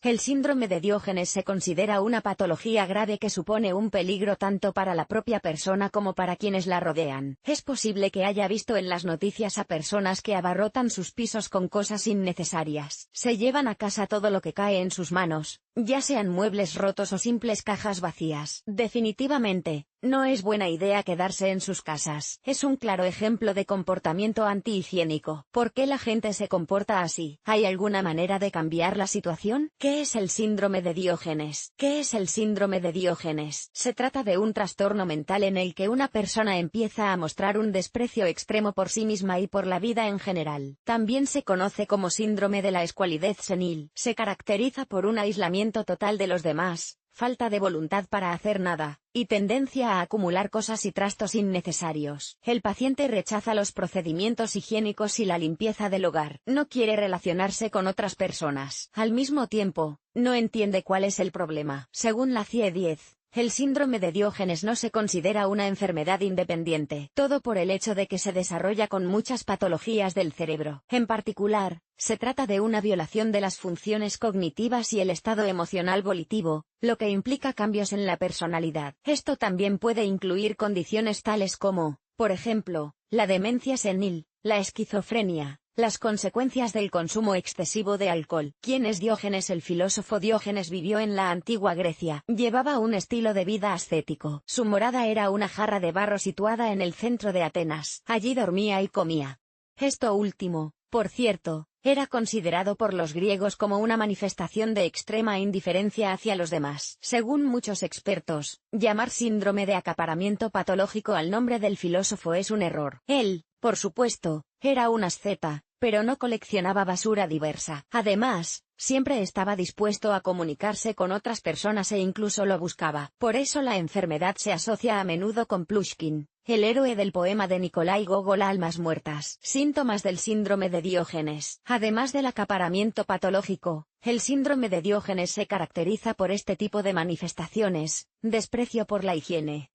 El síndrome de Diógenes se considera una patología grave que supone un peligro tanto para la propia persona como para quienes la rodean. Es posible que haya visto en las noticias a personas que abarrotan sus pisos con cosas innecesarias. Se llevan a casa todo lo que cae en sus manos, ya sean muebles rotos o simples cajas vacías. Definitivamente, no es buena idea quedarse en sus casas. Es un claro ejemplo de comportamiento antihigiénico. ¿Por qué la gente se comporta así? ¿Hay alguna manera de cambiar la situación? ¿Qué es el síndrome de Diógenes? ¿Qué es el síndrome de Diógenes? Se trata de un trastorno mental en el que una persona empieza a mostrar un desprecio extremo por sí misma y por la vida en general. También se conoce como síndrome de la escualidez senil. Se caracteriza por un aislamiento total de los demás, falta de voluntad para hacer nada, y tendencia a acumular cosas y trastos innecesarios. El paciente rechaza los procedimientos higiénicos y la limpieza del hogar. No quiere relacionarse con otras personas. Al mismo tiempo, no entiende cuál es el problema. Según la CIE-10, el síndrome de Diógenes no se considera una enfermedad independiente. Todo por el hecho de que se desarrolla con muchas patologías del cerebro. En particular, se trata de una violación de las funciones cognitivas y el estado emocional volitivo, lo que implica cambios en la personalidad. Esto también puede incluir condiciones tales como, por ejemplo, la demencia senil, la esquizofrenia, las consecuencias del consumo excesivo de alcohol. ¿Quién es Diógenes? El filósofo Diógenes vivió en la antigua Grecia. Llevaba un estilo de vida ascético. Su morada era una jarra de barro situada en el centro de Atenas. Allí dormía y comía. Esto último, por cierto, era considerado por los griegos como una manifestación de extrema indiferencia hacia los demás. Según muchos expertos, llamar síndrome de acaparamiento patológico al nombre del filósofo es un error. Él, por supuesto, era un asceta, pero no coleccionaba basura diversa. Además, siempre estaba dispuesto a comunicarse con otras personas e incluso lo buscaba. Por eso la enfermedad se asocia a menudo con Pushkin, el héroe del poema de Nikolai Gogol Almas muertas. Síntomas del síndrome de Diógenes. Además del acaparamiento patológico, el síndrome de Diógenes se caracteriza por este tipo de manifestaciones: desprecio por la higiene,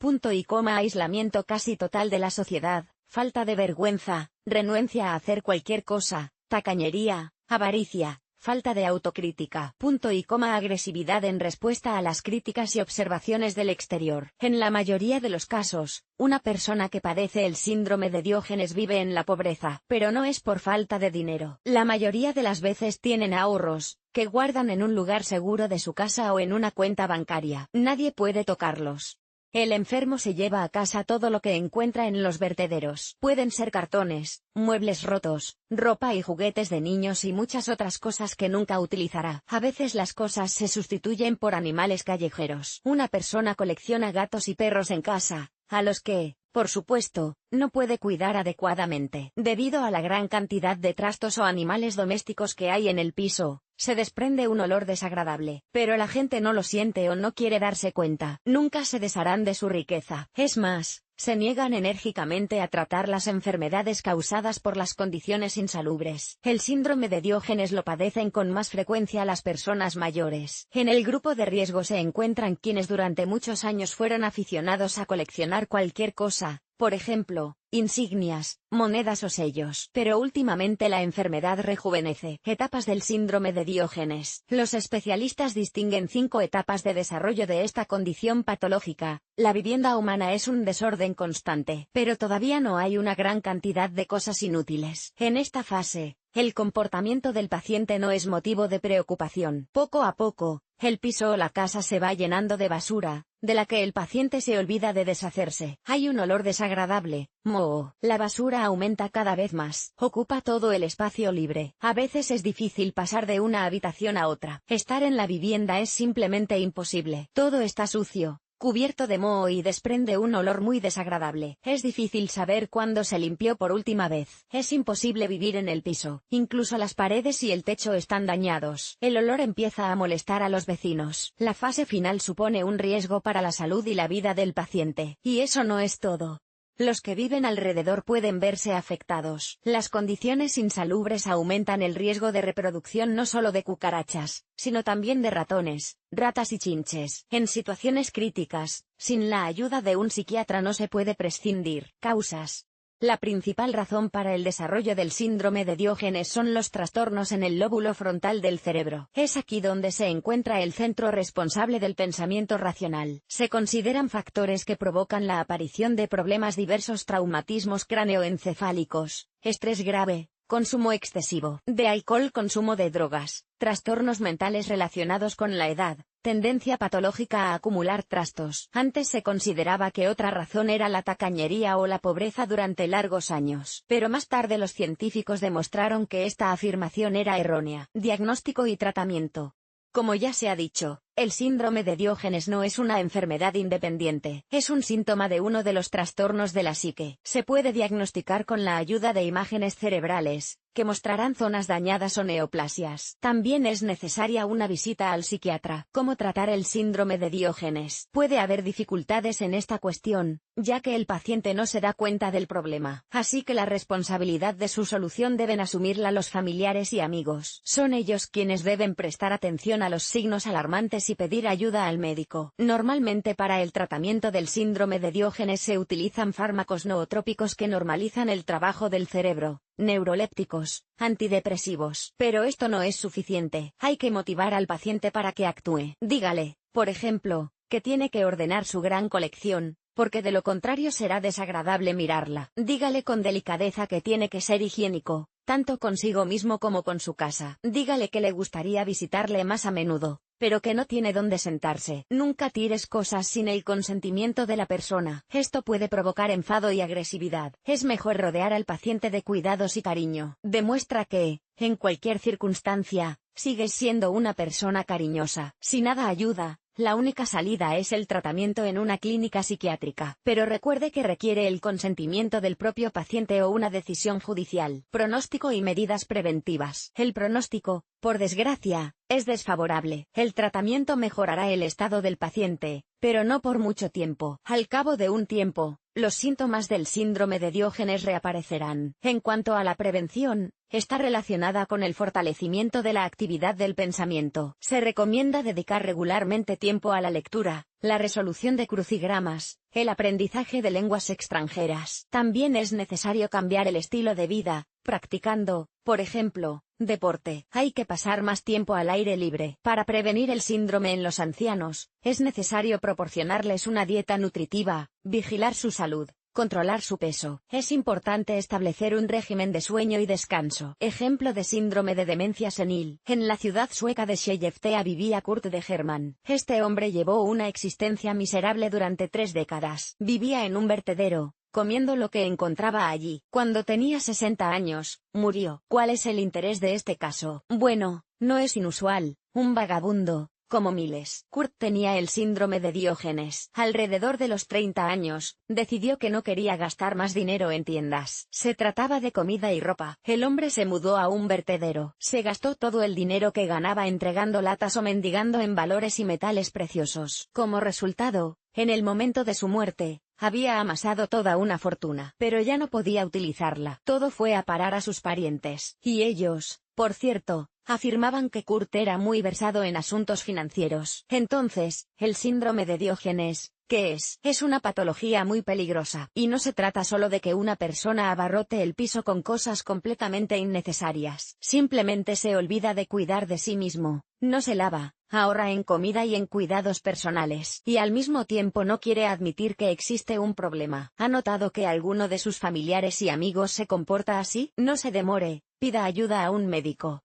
aislamiento casi total de la sociedad, falta de vergüenza, renuencia a hacer cualquier cosa, tacañería, avaricia, falta de autocrítica, agresividad en respuesta a las críticas y observaciones del exterior. En la mayoría de los casos, una persona que padece el síndrome de Diógenes vive en la pobreza, pero no es por falta de dinero. La mayoría de las veces tienen ahorros, que guardan en un lugar seguro de su casa o en una cuenta bancaria. Nadie puede tocarlos. El enfermo se lleva a casa todo lo que encuentra en los vertederos. Pueden ser cartones, muebles rotos, ropa y juguetes de niños y muchas otras cosas que nunca utilizará. A veces las cosas se sustituyen por animales callejeros. Una persona colecciona gatos y perros en casa, a los que, por supuesto, no puede cuidar adecuadamente. Debido a la gran cantidad de trastos o animales domésticos que hay en el piso, se desprende un olor desagradable, pero la gente no lo siente o no quiere darse cuenta. Nunca se desharán de su riqueza. Es más, se niegan enérgicamente a tratar las enfermedades causadas por las condiciones insalubres. El síndrome de Diógenes lo padecen con más frecuencia las personas mayores. En el grupo de riesgo se encuentran quienes durante muchos años fueron aficionados a coleccionar cualquier cosa, por ejemplo, insignias, monedas o sellos. Pero últimamente la enfermedad rejuvenece. Etapas del síndrome de Diógenes. Los especialistas distinguen 5 etapas de desarrollo de esta condición patológica. La vivienda humana es un desorden constante, pero todavía no hay una gran cantidad de cosas inútiles. En esta fase, el comportamiento del paciente no es motivo de preocupación. Poco a poco, el piso o la casa se va llenando de basura, de la que el paciente se olvida de deshacerse. Hay un olor desagradable, moho. La basura aumenta cada vez más. Ocupa todo el espacio libre. A veces es difícil pasar de una habitación a otra. Estar en la vivienda es simplemente imposible. Todo está sucio, cubierto de moho y desprende un olor muy desagradable. Es difícil saber cuándo se limpió por última vez. Es imposible vivir en el piso. Incluso las paredes y el techo están dañados. El olor empieza a molestar a los vecinos. La fase final supone un riesgo para la salud y la vida del paciente. Y eso no es todo. Los que viven alrededor pueden verse afectados. Las condiciones insalubres aumentan el riesgo de reproducción no solo de cucarachas, sino también de ratones, ratas y chinches. En situaciones críticas, sin la ayuda de un psiquiatra no se puede prescindir. Causas. La principal razón para el desarrollo del síndrome de Diógenes son los trastornos en el lóbulo frontal del cerebro. Es aquí donde se encuentra el centro responsable del pensamiento racional. Se consideran factores que provocan la aparición de problemas diversos: traumatismos cráneoencefálicos, estrés grave, consumo excesivo de alcohol, consumo de drogas, trastornos mentales relacionados con la edad, tendencia patológica a acumular trastos. Antes se consideraba que otra razón era la tacañería o la pobreza durante largos años, pero más tarde los científicos demostraron que esta afirmación era errónea. Diagnóstico y tratamiento. Como ya se ha dicho, el síndrome de Diógenes no es una enfermedad independiente, es un síntoma de uno de los trastornos de la psique. Se puede diagnosticar con la ayuda de imágenes cerebrales, que mostrarán zonas dañadas o neoplasias. También es necesaria una visita al psiquiatra. ¿Cómo tratar el síndrome de Diógenes? Puede haber dificultades en esta cuestión, ya que el paciente no se da cuenta del problema, así que la responsabilidad de su solución deben asumirla los familiares y amigos. Son ellos quienes deben prestar atención a los signos alarmantes y pedir ayuda al médico. Normalmente para el tratamiento del síndrome de Diógenes se utilizan fármacos nootrópicos que normalizan el trabajo del cerebro, neurolépticos, antidepresivos. Pero esto no es suficiente. Hay que motivar al paciente para que actúe. Dígale, por ejemplo, que tiene que ordenar su gran colección, porque de lo contrario será desagradable mirarla. Dígale con delicadeza que tiene que ser higiénico, tanto consigo mismo como con su casa. Dígale que le gustaría visitarle más a menudo, pero que no tiene dónde sentarse. Nunca tires cosas sin el consentimiento de la persona. Esto puede provocar enfado y agresividad. Es mejor rodear al paciente de cuidados y cariño. Demuestra que, en cualquier circunstancia, sigues siendo una persona cariñosa. Si nada ayuda, la única salida es el tratamiento en una clínica psiquiátrica. Pero recuerde que requiere el consentimiento del propio paciente o una decisión judicial. Pronóstico y medidas preventivas. El pronóstico, por desgracia, es desfavorable. El tratamiento mejorará el estado del paciente, pero no por mucho tiempo. Al cabo de un tiempo, los síntomas del síndrome de Diógenes reaparecerán. En cuanto a la prevención, está relacionada con el fortalecimiento de la actividad del pensamiento. Se recomienda dedicar regularmente tiempo a la lectura, la resolución de crucigramas, el aprendizaje de lenguas extranjeras. También es necesario cambiar el estilo de vida, practicando, por ejemplo, deporte. Hay que pasar más tiempo al aire libre. Para prevenir el síndrome en los ancianos, es necesario proporcionarles una dieta nutritiva, vigilar su salud, controlar su peso. Es importante establecer un régimen de sueño y descanso. Ejemplo de síndrome de demencia senil. En la ciudad sueca de Skellefteå vivía Kurt de Hermann. Este hombre llevó una existencia miserable durante 3 décadas. Vivía en un vertedero, comiendo lo que encontraba allí. Cuando tenía 60 años, murió. ¿Cuál es el interés de este caso? Bueno, no es inusual. Un vagabundo, como miles. Kurt tenía el síndrome de Diógenes. Alrededor de los 30 años, decidió que no quería gastar más dinero en tiendas. Se trataba de comida y ropa. El hombre se mudó a un vertedero. Se gastó todo el dinero que ganaba entregando latas o mendigando en valores y metales preciosos. Como resultado, en el momento de su muerte, había amasado toda una fortuna. Pero ya no podía utilizarla. Todo fue a parar a sus parientes. Y ellos, por cierto, afirmaban que Kurt era muy versado en asuntos financieros. Entonces, el síndrome de Diógenes, ¿qué es? Es una patología muy peligrosa. Y no se trata solo de que una persona abarrote el piso con cosas completamente innecesarias. Simplemente se olvida de cuidar de sí mismo, no se lava, ahorra en comida y en cuidados personales. Y al mismo tiempo no quiere admitir que existe un problema. ¿Ha notado que alguno de sus familiares y amigos se comporta así? No se demore, pida ayuda a un médico.